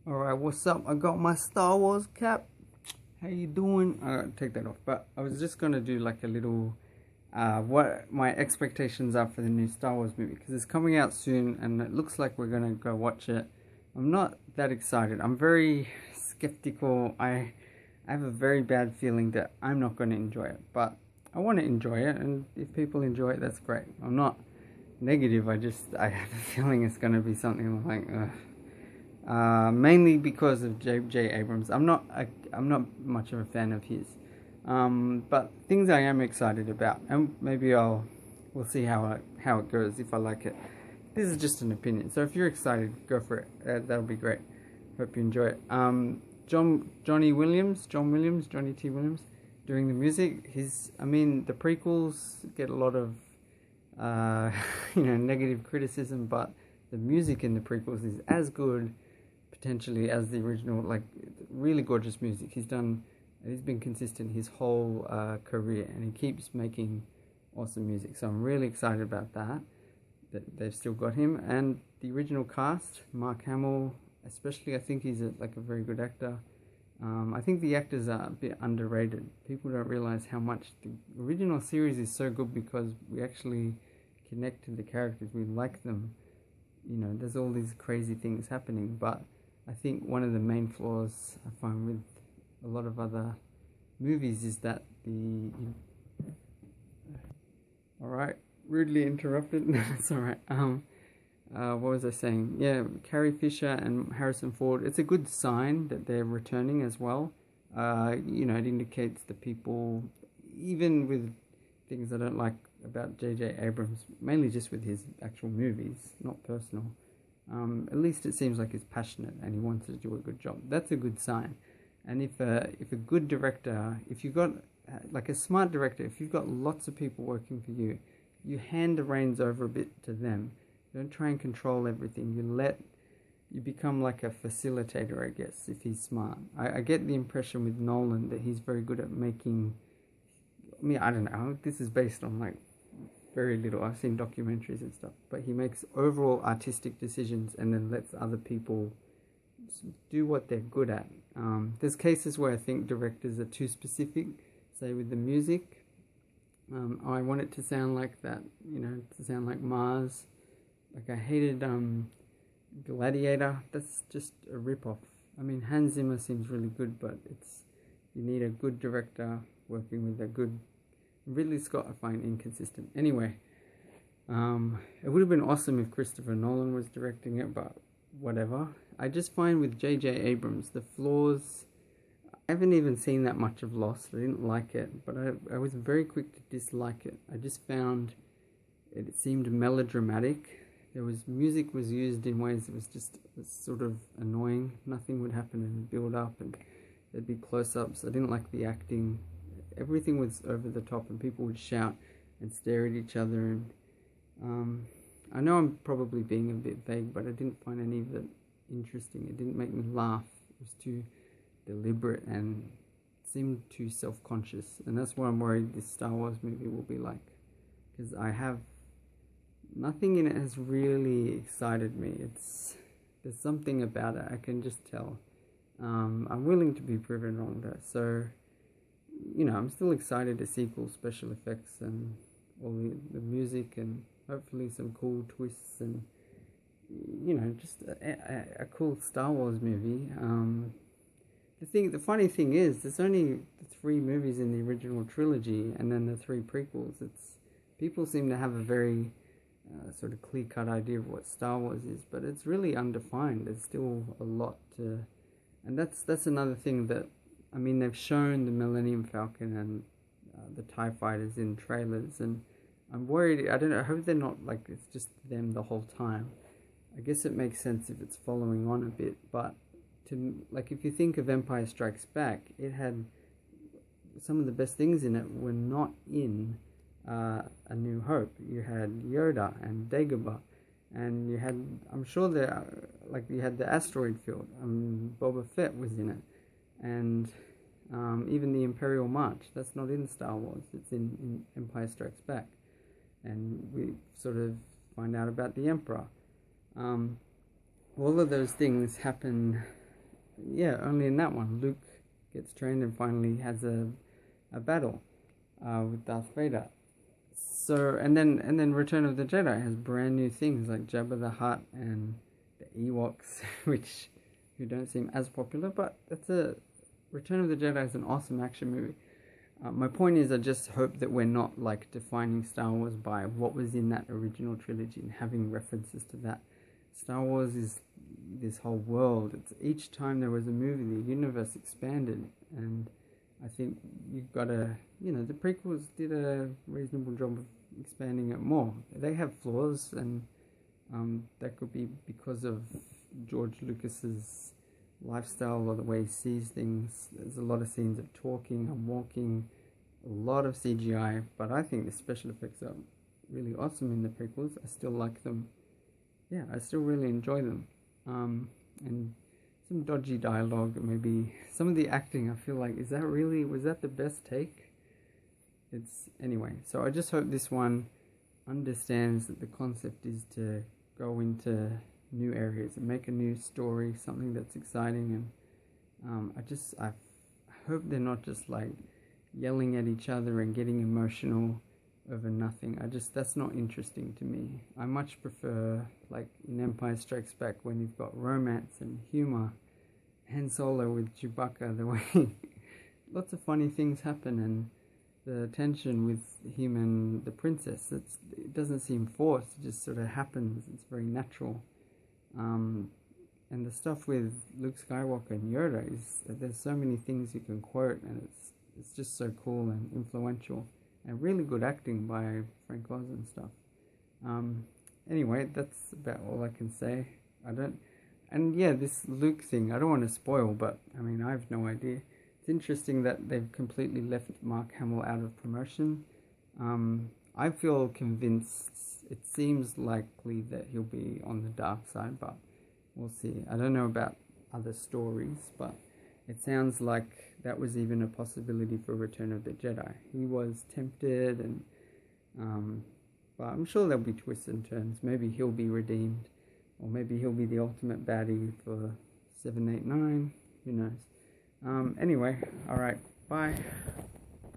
Alright, what's up? I got my Star Wars cap. How you doing? Take that off. But I was just gonna do like a little what my expectations are for the new Star Wars movie, because it's coming out soon and it looks like we're gonna go watch it. I'm not that excited. I'm very skeptical. I have a very bad feeling that I'm not gonna enjoy it, but I want to enjoy it, and if people enjoy it, that's great. I'm not negative. I have a feeling it's gonna be something like mainly because of J. Abrams. I'm not much of a fan of his, but things I am excited about, and maybe we'll see how it goes if I like it. This is just an opinion, so if you're excited, go for it. That'll be great. Hope you enjoy it. John T. Williams, doing the music. The prequels get a lot of negative criticism, but the music in the prequels is as good potentially as the original. Like, really gorgeous music. He's been consistent his whole career, and he keeps making awesome music, so I'm really excited about that they've still got him. And the original cast, Mark Hamill especially, I think he's a very good actor. I think the actors are a bit underrated. People don't realize how much the original series is so good, because we actually connect to the characters, we like them. There's all these crazy things happening, but I think one of the main flaws I find with a lot of other movies is that Alright, rudely interrupted. It's alright. What was I saying? Yeah, Carrie Fisher and Harrison Ford. It's a good sign that they're returning as well. It indicates the people, even with things I don't like about J. Abrams, mainly just with his actual movies, not personal. At least it seems like he's passionate and he wants to do a good job. That's a good sign. And if a good director, if you've got like a smart director, if you've got lots of people working for you, you hand the reins over a bit to them. You don't try and control everything. You become like a facilitator, I guess, if he's smart. I get the impression with Nolan that he's very good at making, I don't know, this is based on like very little. I've seen documentaries and stuff, but he makes overall artistic decisions and then lets other people do what they're good at. There's cases where I think directors are too specific, say with the music. I want it to sound like that, to sound like Mars. Like, I hated Gladiator. That's just a rip-off. Hans Zimmer seems really good, but you need a good director working with a good... Ridley Scott I find inconsistent. Anyway, it would have been awesome if Christopher Nolan was directing it, but whatever. I just find with J. Abrams, the flaws... I haven't even seen that much of Lost. I didn't like it, but I was very quick to dislike it. I just found it seemed melodramatic. Music was used in ways that was sort of annoying. Nothing would happen and build up, and there'd be close-ups. I didn't like the acting. Everything was over the top, and people would shout and stare at each other. And I know I'm probably being a bit vague, but I didn't find any of it interesting. It didn't make me laugh. It was too deliberate and seemed too self-conscious, and that's what I'm worried this Star Wars movie will be like, because nothing in it has really excited me. There's something about it, I can just tell. I'm willing to be proven wrong though, so I'm still excited to see cool special effects and all the music, and hopefully some cool twists, and just a cool Star Wars movie. The funny thing is, there's only 3 movies in the original trilogy, and then the 3 prequels. People seem to have a very sort of clear-cut idea of what Star Wars is, but it's really undefined. There's still a lot to... And that's another thing that... they've shown the Millennium Falcon and the TIE Fighters in trailers, and I'm worried... I don't know, I hope they're not like it's just them the whole time. I guess it makes sense if it's following on a bit, but... if you think of Empire Strikes Back, it had some of the best things in it were not in A New Hope. You had Yoda and Dagobah, and you had, I'm sure you had the asteroid field. Boba Fett was in it, and even the Imperial March. That's not in Star Wars. It's in Empire Strikes Back, and we sort of find out about the Emperor. All of those things happen yeah, only in that one, Luke gets trained and finally has a battle with Darth Vader. So and then Return of the Jedi has brand new things like Jabba the Hutt and the Ewoks, which who don't seem as popular, but that's a Return of the Jedi is an awesome action movie. My point is, I just hope that we're not like defining Star Wars by what was in that original trilogy and having references to that. Star Wars is this whole world. It's each time there was a movie, the universe expanded, and I think you've got to, the prequels did a reasonable job of expanding it more. They have flaws, and that could be because of George Lucas's lifestyle or the way he sees things. There's a lot of scenes of talking and walking, a lot of CGI, but I think the special effects are really awesome in the prequels. I still like them. Yeah, I still really enjoy them. And some dodgy dialogue, maybe some of the acting, I feel like, was that the best take? Anyway, so I just hope this one understands that the concept is to go into new areas and make a new story, something that's exciting, and I hope they're not just like yelling at each other and getting emotional over nothing. That's not interesting to me. I much prefer, like in Empire Strikes Back, when you've got romance and humor. Han Solo with Chewbacca, the way lots of funny things happen, and the tension with him and the princess, it doesn't seem forced, it just sort of happens. It's very natural. And the stuff with Luke Skywalker and Yoda there's so many things you can quote, and it's just so cool and influential, and really good acting by Frank Oz and stuff. Anyway, that's about all I can say. This Luke thing, I don't want to spoil, but I mean, I have no idea. It's interesting that they've completely left Mark Hamill out of promotion. I feel convinced, it seems likely that he'll be on the dark side, but we'll see. I don't know about other stories, but it sounds like that was even a possibility for Return of the Jedi. He was tempted, and but I'm sure there'll be twists and turns. Maybe he'll be redeemed, or maybe he'll be the ultimate baddie for 7, 8, 9. Who knows? Anyway, all right, bye.